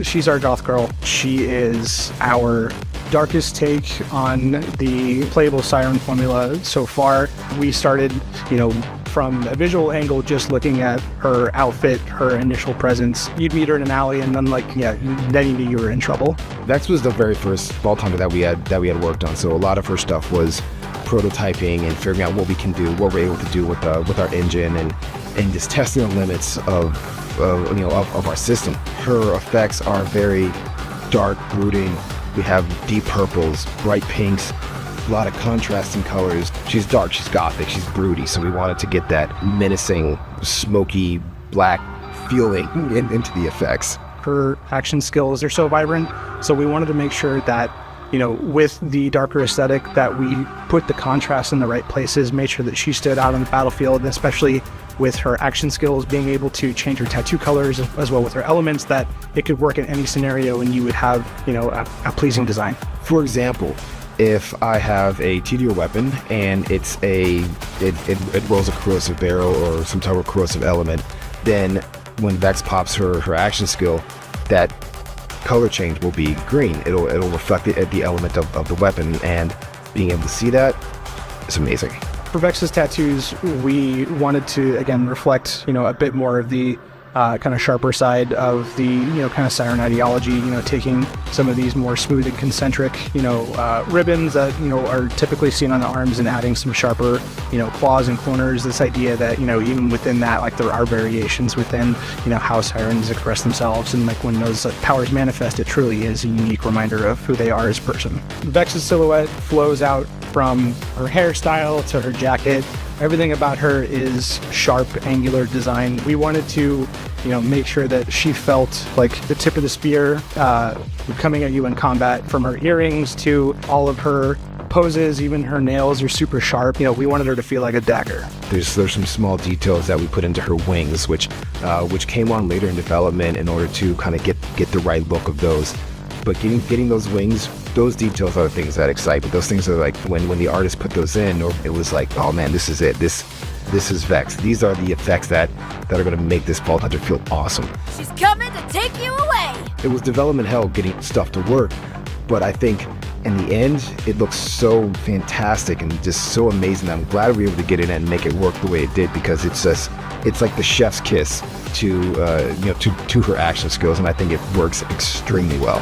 She's our goth girl. She is our darkest take on the playable Siren formula so far. We started, from a visual angle, just looking at her outfit, her initial presence. You'd meet her in an alley, and then then you knew you were in trouble. Vex was the very first Vault Hunter that we had worked on, so a lot of her stuff was prototyping and figuring out what we can do, what we're able to do with our engine, and just testing the limits of our system. Her effects are very dark, brooding. We have deep purples, bright pinks, a lot of contrasting colors. She's dark, she's gothic, she's broody, so we wanted to get that menacing, smoky, black feeling into the effects. Her action skills are so vibrant, so we wanted to make sure that, with the darker aesthetic, that we put the contrast in the right places, made sure that she stood out on the battlefield, and especially with her action skills, being able to change her tattoo colors as well with her elements, that it could work in any scenario and you would have, a pleasing design. For example, if I have a TDR weapon and it rolls a corrosive barrel or some type of corrosive element, then when Vex pops her action skill, that color change will be green. It'll reflect the element of the weapon, and being able to see that is amazing. For Vex's tattoos, we wanted to, again, reflect, a bit more of the kind of sharper side of the, kind of Siren ideology, taking some of these more smooth and concentric, ribbons that, are typically seen on the arms and adding some sharper, claws and corners. This idea that, even within that, there are variations within, how Sirens express themselves. And when those powers manifest, it truly is a unique reminder of who they are as a person. Vex's silhouette flows out from her hairstyle to her jacket. Everything about her is sharp, angular design. We wanted to, make sure that she felt like the tip of the spear coming at you in combat, from her earrings to all of her poses. Even her nails are super sharp. We wanted her to feel like a dagger. There's some small details that we put into her wings, which came on later in development in order to kind of get the right look of those. But getting those wings, those details are the things that excite me. Those things are like when the artist put those in, or it was like, oh man, this is it. This is Vex. These are the effects that are going to make this Vault Hunter feel awesome. She's coming to take you away. It was development hell getting stuff to work, but I think in the end, it looks so fantastic and just so amazing. I'm glad we were able to get in and make it work the way it did, because it's like the chef's kiss to her action skills, and I think it works extremely well.